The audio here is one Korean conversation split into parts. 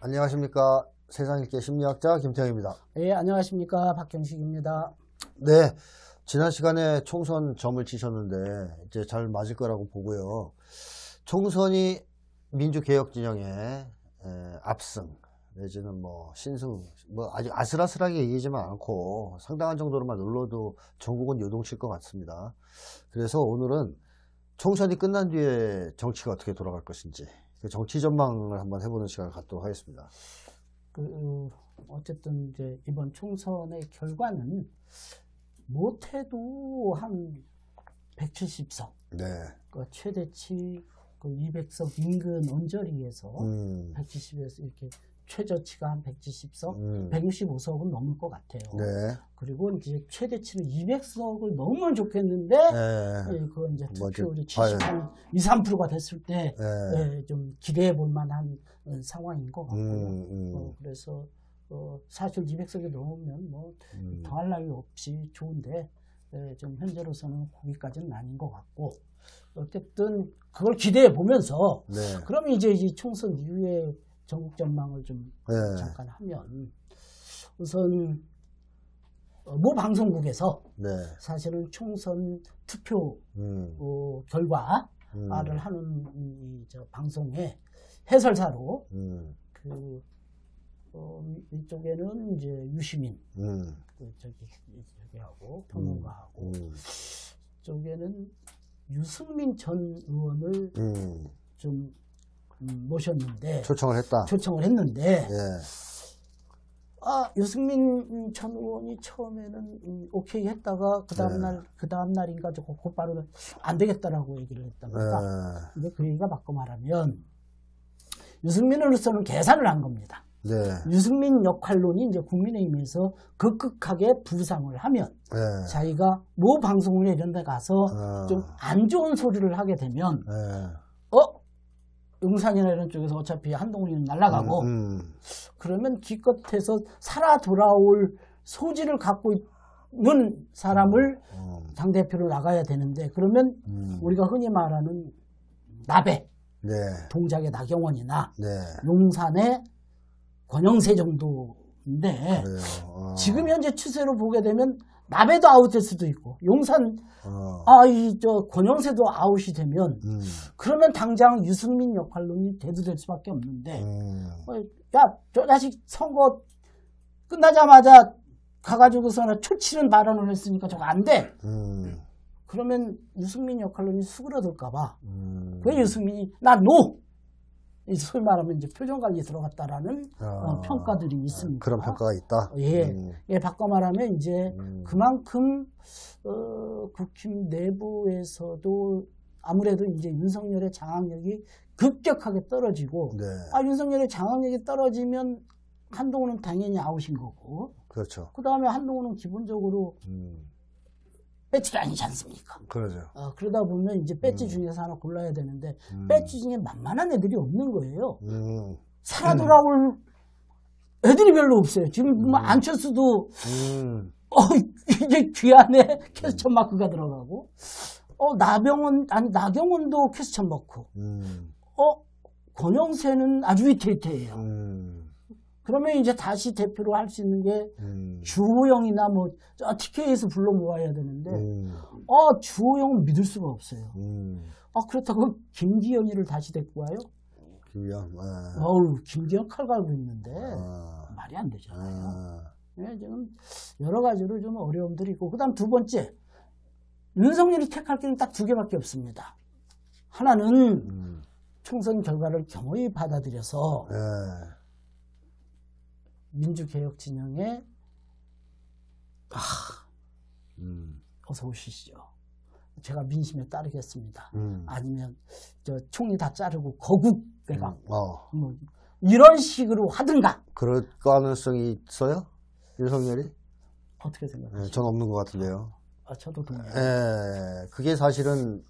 안녕하십니까. 세상 읽기 심리학자 김태형입니다. 네, 안녕하십니까. 박경식입니다. 네, 지난 시간에 총선 점을 치셨는데 이제 잘 맞을 거라고 보고요. 총선이 민주개혁 진영의 압승 내지는 뭐 신승, 뭐 아직 아슬아슬하게 얘기하지만 않고 상당한 정도로만 눌러도 전국은 요동칠 것 같습니다. 그래서 오늘은 총선이 끝난 뒤에 정치가 어떻게 돌아갈 것인지 그 정치 전망을 한번 해보는 시간을 갖도록 하겠습니다. 어쨌든 이제 이번 총선의 결과는 못해도 한 170석, 네. 그 최대치 그 200석 인근 언저리에서 170에서 이렇게 최저치가 한 170석, 165석은 넘을 것 같아요. 네. 그리고 이제 최대치는 200석을 넘으면 좋겠는데, 그건 이제 투표율이 70, 한 2, 3%가 됐을 때, 좀 기대해 볼 만한 상황인 것 같고요. 그래서, 사실 200석이 넘으면 뭐, 더할 나위 없이 좋은데, 좀 현재로서는 거기까지는 아닌 것 같고, 어쨌든 그걸 기대해 보면서, 그러면 이제 이 총선 이후에 전국 전망을 좀 잠깐 하면 우선 모 방송국에서 사실은 총선 투표 결과를 하는 저 방송의 해설사로 그 이쪽에는 이제 유시민 저기하고 평론가하고 이쪽에는 유승민 전 의원을 좀 모셨는데 초청을 했는데 유승민 전 의원이 처음에는 오케이 했다가 그 다음 날인가 곧바로 안 되겠다라고 얘기를 했답니다. 근데 그 얘기가 바꿔 말하면 유승민으로서는 계산을 한 겁니다. 유승민 역할론이 이제 국민의힘에서 극극하게 부상을 하면 자기가 모 방송을 이런 데 가서 좀 안 좋은 소리를 하게 되면 용산이나 이런 쪽에서 어차피 한동훈이는 날아가고 그러면 기껏해서 살아 돌아올 소질을 갖고 있는 사람을 당대표로 나가야 되는데 그러면 우리가 흔히 말하는 나배 동작의 나경원이나 용산의 권영세 정도인데 지금 현재 추세로 보게 되면 나배도 아웃될 수도 있고 용산 권영세도 아웃이 되면 그러면 당장 유승민 역할론이 대두될 수밖에 없는데 저 자식 선거 끝나자마자 가가지고서는 초치는 발언을 했으니까 저거 안 돼. 그러면 유승민 역할론이 수그러들까봐 왜 유승민이 나 노! 소위 말하면 이제 표정관리 들어갔다라는 평가들이 있습니다. 그런 평가가 있다? 바꿔 말하면 이제 그만큼, 국힘 내부에서도 아무래도 이제 윤석열의 장악력이 급격하게 떨어지고, 윤석열의 장악력이 떨어지면 한동훈은 당연히 아웃인 거고, 그렇죠. 그 다음에 한동훈은 기본적으로 배지도 아니지 않습니까? 그러죠. 그러다 보면 이제 배지 중에서 하나 골라야 되는데 배지 중에 만만한 애들이 없는 거예요. 살아 돌아올 애들이 별로 없어요. 지금 뭐 안철수도 이게 귀한에 캐스천 마크가 들어가고 나경원도 캐스천 마크. 권영세는 아주 위태위태해요. 그러면 이제 다시 대표로 할 수 있는 게 주호영이나 뭐 TK에서 불러 모아야 되는데 주호영은 믿을 수가 없어요. 그렇다고 김기현이를 다시 데리고 와요? 김기현 칼 갈고 있는데 말이 안 되잖아요. 지금 여러 가지로 좀 어려움들이 있고 그다음 두 번째 윤석열이 택할 길은 딱 두 개밖에 없습니다. 하나는 총선 결과를 겸허히 받아들여서 민주개혁 진영에 어서 오시죠. 제가 민심에 따르겠습니다. 아니면 총리 다 자르고 거국대가 뭐 이런 식으로 하든가. 그럴 가능성이 있어요? 윤석열이? 어떻게 생각하세요? 전 없는 것 같은데요. 저도 동의해요. 그게 사실은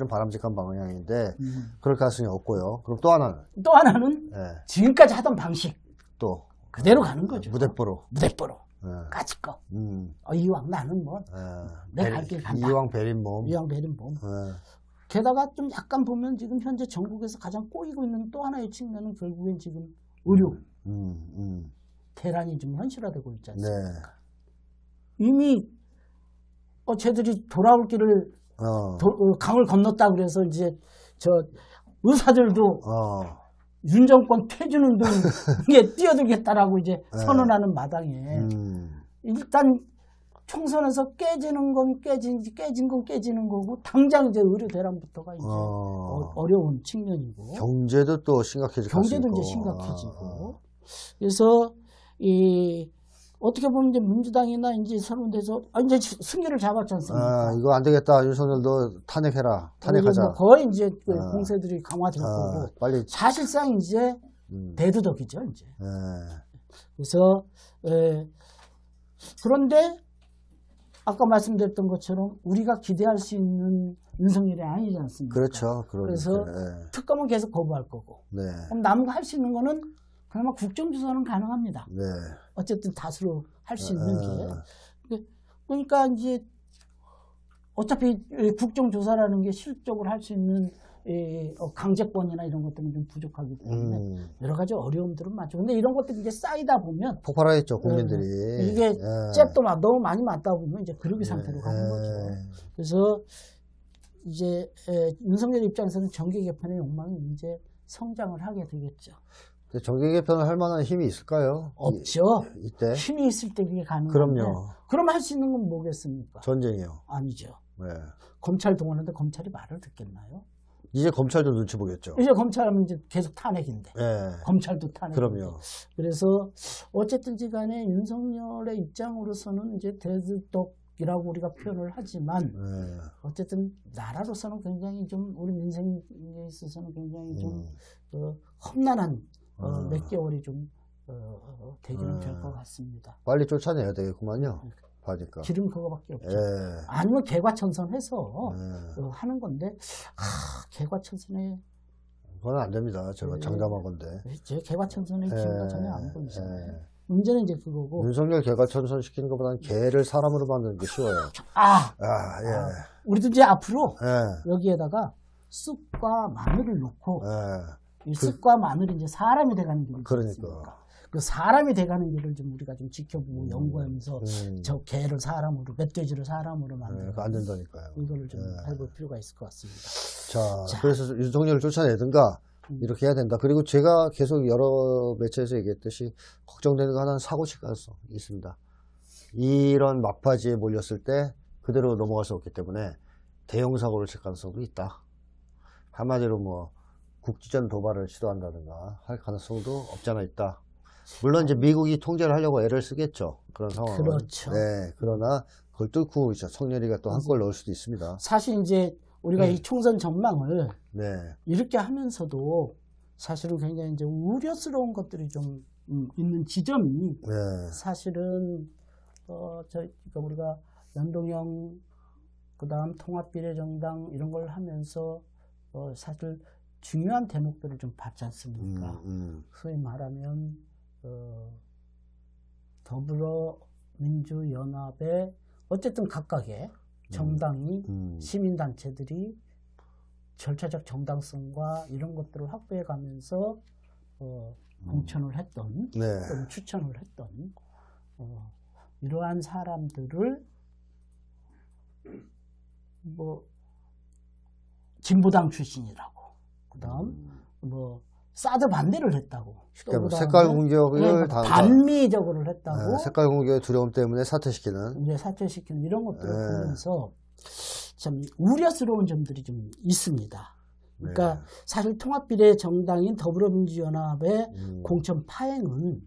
바람직한 방향인데 그럴 가능성이 없고요. 그럼 또 하나는 지금까지 하던 방식 그대로 가는 거죠. 무대뽀로. 까짓 거. 이왕 나는 뭐, 내 갈 길 간다. 이왕 베린 몸. 게다가 좀 약간 보면 지금 현재 전국에서 가장 꼬이고 있는 또 하나의 측면은 결국엔 지금 의료, 대란이 좀 현실화되고 있지 않습니까? 네. 이미 쟤들이 돌아올 길을 강을 건넜다 그래서 이제 저 의사들도 윤 정권 퇴진운동에 뛰어들겠다라고 이제 선언하는 마당에 일단 총선에서 깨지는 건 깨진 건 깨지는 거고 당장 이제 의료 대란부터가 이제 어려운 측면이고 경제도 또 심각해질 것 경제도 이제 심각해지고 그래서 어떻게 보면 이제 민주당이나 이제 선언돼서 이제 승기를 잡았지 않습니까? 이거 안 되겠다. 윤석열도 탄핵해라. 탄핵하자. 뭐 거의 이제 공세들이 강화될 거고 빨리 사실상 이제 대두덕이죠 이제. 그래서 그런데 아까 말씀드렸던 것처럼 우리가 기대할 수 있는 윤석열이 아니지 않습니까? 그렇죠. 그래서 특검은 계속 거부할 거고 그럼 남은 거 할 수 있는 거는 그나마 국정조사는 가능합니다. 어쨌든 다수로 할 수 있는 게. 그러니까 이제 어차피 국정조사라는 게 실질적으로 할 수 있는 강제권이나 이런 것들은 좀 부족하기 때문에 여러 가지 어려움들은 많죠. 근데 이런 것들이 이제 쌓이다 보면 폭발하겠죠, 국민들이. 이게 잽도 너무 많이 맞다 보면 이제 그러기 상태로 가는 거죠. 그래서 이제 윤석열 입장에서는 정계 개편의 욕망이 이제 성장을 하게 되겠죠. 정계 개편을 할 만한 힘이 있을까요? 없죠. 이때 힘이 있을 때 그게 가능한데. 그럼요. 그럼 할 수 있는 건 뭐겠습니까? 전쟁이요. 아니죠. 네. 검찰 동원하는데 검찰이 말을 듣겠나요? 이제 검찰도 눈치 보겠죠. 이제 검찰하면 이제 계속 탄핵인데. 검찰도 탄핵인데. 그럼요. 그래서 어쨌든지 간에 윤석열의 입장으로서는 이제 대두덕이라고 우리가 표현을 하지만 어쨌든 나라로서는 굉장히 좀 우리 민생에 있어서는 굉장히 좀 험난한 몇 개월이 좀 되기는 될 것 같습니다. 빨리 쫓아내야 되겠구만요. 봐니까. 길은 그거밖에 없죠. 아니면 개과천선해서 하는 건데 개과천선에 그건 안 됩니다. 제가 장담한 건데. 제 개과천선의 기회가 전혀 안 보이잖아요. 문제는 이제 그거고. 윤석열 개과천선 시키는 것보다는 개를 사람으로 만드는 게 쉬워요. 우리도 이제 앞으로 여기에다가 쑥과 마늘을 넣고 이 쑥과 마늘이 이제 사람이 돼가는 길이 있습니까? 그 사람이 돼가는 길을 좀 우리가 좀 지켜보고 연구하면서 저 개를 사람으로, 멧돼지를 사람으로 만드는 안 된다니까요. 이거를 좀 해볼 필요가 있을 것 같습니다. 자, 그래서 윤석열을 쫓아내든가 이렇게 해야 된다. 그리고 제가 계속 여러 매체에서 얘기했듯이 걱정되는 거 하나는 사고칠 가능성이 있습니다. 이런 막바지에 몰렸을 때 그대로 넘어갈 수 없기 때문에 대형 사고를 칠 가능성도 있다. 한마디로 뭐 국지전 도발을 시도한다든가 할 가능성도 없지 않아 있다. 물론 이제 미국이 통제를 하려고 애를 쓰겠죠. 그런 상황은. 그렇죠. 네. 그러나 그걸 뚫고 이제 성렬이가 또 한 골 넣을 수도 있습니다. 사실 이제 우리가 이 총선 전망을 이렇게 하면서도 사실은 굉장히 이제 우려스러운 것들이 좀 있는 지점이 사실은 그러니까 우리가 연동형 그다음 통합비례정당 이런 걸 하면서 사실 중요한 대목들을 좀 봤지 않습니까? 소위 말하면 더불어민주연합의 어쨌든 각각의 정당이 시민단체들이 절차적 정당성과 이런 것들을 확보해 가면서 공천을 했던 또는 추천을 했던 이러한 사람들을 뭐 진보당 출신이라고 그다음 뭐 사드 반대를 했다고. 그러니까 색깔 공격을 반미적으로 했다고. 색깔 공격의 두려움 때문에 사퇴시키는. 이제 사퇴시키는 이런 것들을 보면서 참 우려스러운 점들이 좀 있습니다. 그러니까 사실 통합비례 정당인 더불어민주연합의 공천 파행은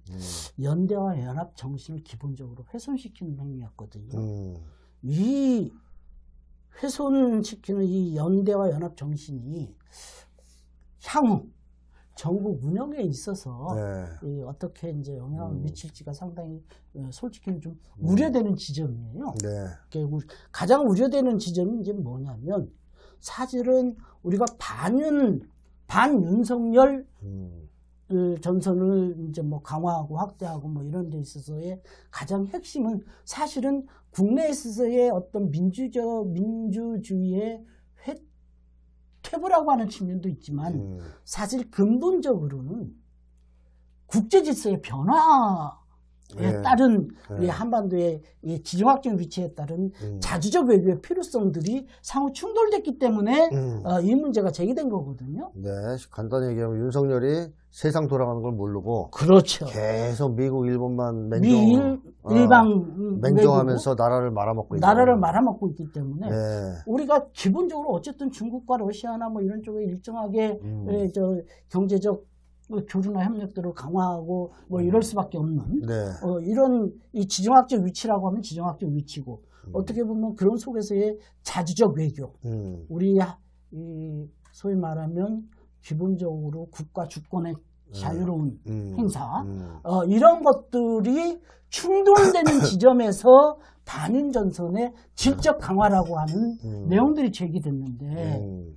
연대와 연합 정신을 기본적으로 훼손시키는 행위였거든요. 이 훼손시키는 이 연대와 연합 정신이 향후 정부 운영에 있어서 어떻게 이제 영향을 미칠지가 상당히 솔직히 좀 우려되는 지점이에요. 가장 우려되는 지점이 이제 뭐냐면 사실은 우리가 반윤석열 전선을 이제 뭐 강화하고 확대하고 뭐 이런 데 있어서의 가장 핵심은 사실은 국내에 있어서의 어떤 민주주의의 퇴보라고 하는 측면도 있지만 사실 근본적으로는 국제 질서의 변화에 따른 우리 한반도의 이 지정학적 위치에 따른 자주적 외교의 필요성들이 상호 충돌됐기 때문에 이 문제가 제기된 거거든요. 네, 간단히 얘기하면 윤석열이 세상 돌아가는 걸 모르고 그렇죠. 계속 미국, 일본만 일방 맹정하면서 나라를 말아먹고 있기 때문에 네. 우리가 기본적으로 어쨌든 중국과 러시아나 뭐 이런 쪽에 일정하게 경제적 교류나 협력들을 강화하고 뭐 이럴 수밖에 없는 네. 이런 이 지정학적 위치라고 하면 지정학적 위치고 어떻게 보면 그런 속에서의 자주적 외교 우리 소위 말하면 기본적으로 국가 주권의 자유로운 행사 이런 것들이 충돌되는 지점에서 반인 전선의 질적 강화라고 하는 내용들이 제기됐는데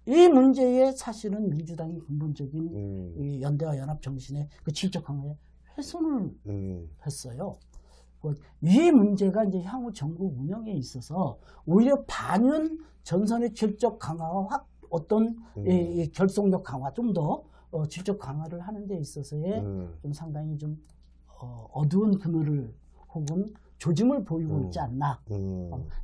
이 문제에 사실은 민주당이 근본적인 이 연대와 연합 정신의 그 질적 강화에 훼손을 했어요. 이 문제가 이제 향후 정부 운영에 있어서 오히려 반윤 전선의 질적 강화와 어떤 이 결속력 강화, 좀 더 질적 강화를 하는 데 있어서의 좀 상당히 좀 어두운 그늘을 혹은 조짐을 보이고 있지 않나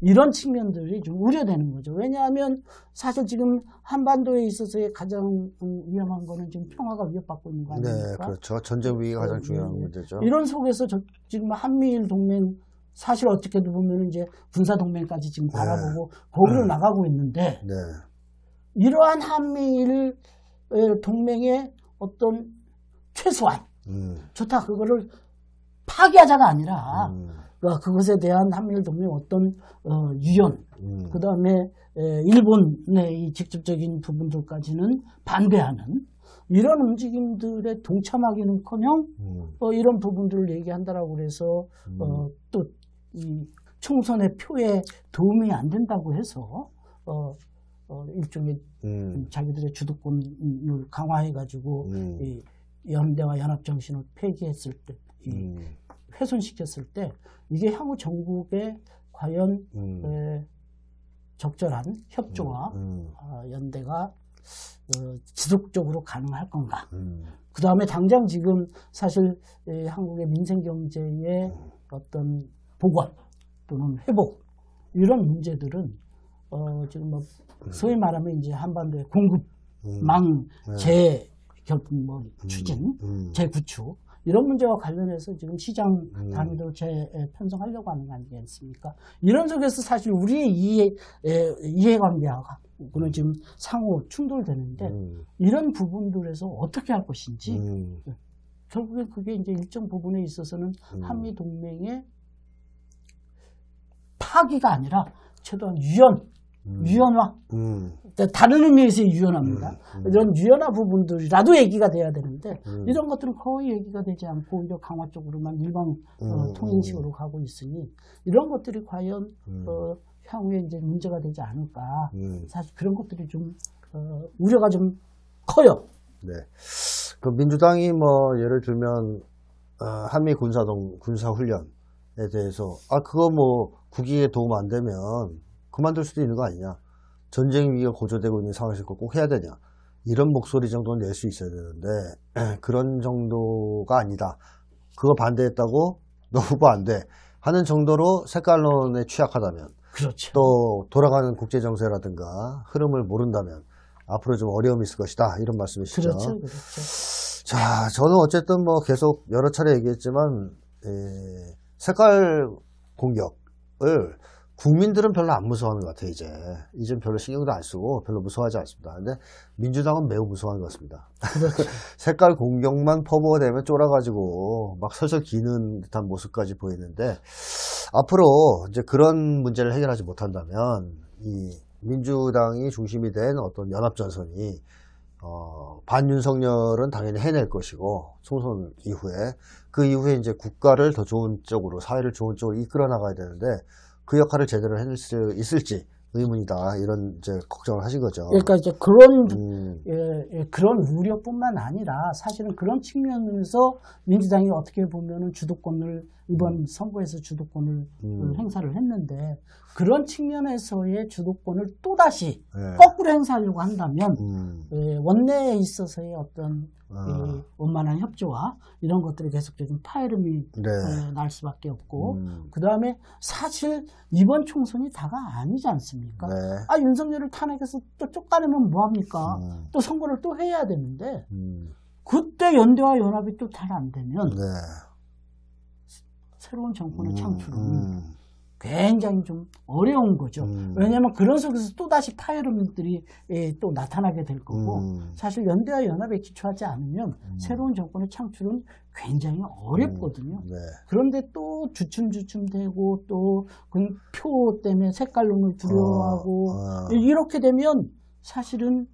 이런 측면들이 좀 우려되는 거죠. 왜냐하면 사실 지금 한반도에 있어서의 가장 위험한 거는 지금 평화가 위협받고 있는 거 아닙니까? 네, 그렇죠. 전쟁 위기가 가장 중요한 문제죠. 이런 속에서 지금 한미일 동맹 사실 어떻게도 보면 이제 군사 동맹까지 지금 바라보고 거기로 나가고 있는데 이러한 한미일 동맹의 어떤 최소한 좋다 그거를 파기하자가 아니라 그것에 대한 한미일 동맹 어떤 유연 그 다음에 일본의 이 직접적인 부분들까지는 반대하는 이런 움직임들에 동참하기는커녕 이런 부분들을 얘기한다라고 그래서 또 이 총선의 표에 도움이 안 된다고 해서 일종의 자기들의 주도권을 강화해가지고 이 연대와 연합 정신을 폐기했을 때, 훼손시켰을 때 이게 향후 전국에 과연 적절한 협조와 연대가 지속적으로 가능할 건가? 그 다음에 당장 지금 사실 한국의 민생 경제의 어떤 복원 또는 회복 이런 문제들은 지금 뭐 소위 말하면 이제 한반도의 공급망 추진, 재구축 이런 문제와 관련해서 지금 시장 단위로 재편성하려고 하는 거 아니겠습니까? 이런 속에서 사실 우리의 이해관계가 그는 지금 상호 충돌되는데 이런 부분들에서 어떻게 할 것인지 결국엔 그게 이제 일정 부분에 있어서는 한미 동맹의 파기가 아니라 최소한 유연화. 다른 의미에서의 유연화입니다. 이런 유연화 부분들이라도 얘기가 돼야 되는데 이런 것들은 거의 얘기가 되지 않고 오히려 강화 쪽으로만 일반 통행식으로 가고 있으니 이런 것들이 과연 향후에 이제 문제가 되지 않을까. 사실 그런 것들이 좀 우려가 좀 커요. 네. 그 민주당이 뭐 예를 들면 한미 군사훈련에 대해서 그거 뭐 국익에 도움 안 되면 그만둘 수도 있는 거 아니냐. 전쟁 위기가 고조되고 있는 상황에서 꼭 해야 되냐. 이런 목소리 정도는 낼 수 있어야 되는데 그런 정도가 아니다. 그거 반대했다고 너 후보 안 돼. 하는 정도로 색깔론에 취약하다면 그렇죠. 또 돌아가는 국제정세라든가 흐름을 모른다면 앞으로 좀 어려움이 있을 것이다. 이런 말씀이시죠. 그렇죠. 자, 저는 어쨌든 뭐 계속 여러 차례 얘기했지만 색깔 공격을 국민들은 별로 안 무서워하는 것 같아요. 이젠 별로 신경도 안 쓰고 별로 무서워하지 않습니다. 근데 민주당은 매우 무서워하는 것 같습니다. 그렇죠. 색깔 공격만 퍼부어 되면 쫄아가지고 막 설설 기는 듯한 모습까지 보이는데 앞으로 이제 그런 문제를 해결하지 못한다면 이 민주당이 중심이 된 어떤 연합전선이 반윤석열은 당연히 해낼 것이고 총선 이후에 그 이후에 이제 국가를 더 좋은 쪽으로 사회를 좋은 쪽으로 이끌어 나가야 되는데 그 역할을 제대로 해낼 수 있을지 의문이다 이런 이제 걱정을 하신 거죠. 그러니까 이제 그런 우려뿐만 아니라 사실은 그런 측면에서 민주당이 어떻게 보면은 주도권을 이번 선거에서 주도권을 행사를 했는데 그런 측면에서의 주도권을 또다시 거꾸로 행사하려고 한다면 원내에 있어서의 어떤 원만한 협조와 이런 것들이 계속적인 파열음이 날 수밖에 없고 그 다음에 사실 이번 총선이 다가 아니지 않습니까? 아 윤석열을 탄핵해서 또 쫓아내면 뭐합니까? 또 선거를 또 해야 되는데 그때 연대와 연합이 또 잘 안 되면 새로운 정권의 창출은 굉장히 좀 어려운 거죠. 왜냐하면 그런 속에서 또다시 파열음들이 또 나타나게 될 거고 사실 연대와 연합에 기초하지 않으면 새로운 정권의 창출은 굉장히 어렵거든요. 그런데 또 주춤주춤되고 또 그 표 때문에 색깔론을 두려워하고 이렇게 되면 사실은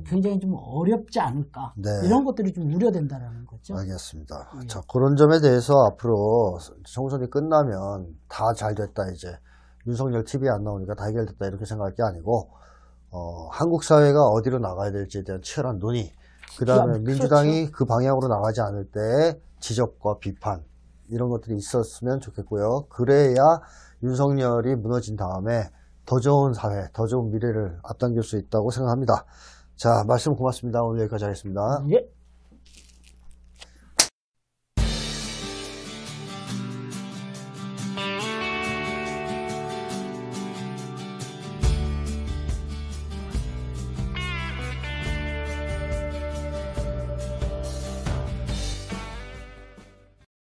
굉장히 좀 어렵지 않을까 이런 것들이 좀 우려된다라는 거죠. 알겠습니다. 자, 그런 점에 대해서 앞으로 총선이 끝나면 다 잘 됐다 이제 윤석열 TV에 안 나오니까 다 해결됐다 이렇게 생각할 게 아니고 한국 사회가 어디로 나가야 될지에 대한 치열한 논의 그 다음에 민주당이 그 방향으로 나가지 않을 때 지적과 비판 이런 것들이 있었으면 좋겠고요. 그래야 윤석열이 무너진 다음에 더 좋은 사회, 더 좋은 미래를 앞당길 수 있다고 생각합니다. 자, 말씀 고맙습니다. 오늘 여기까지 하겠습니다. 예.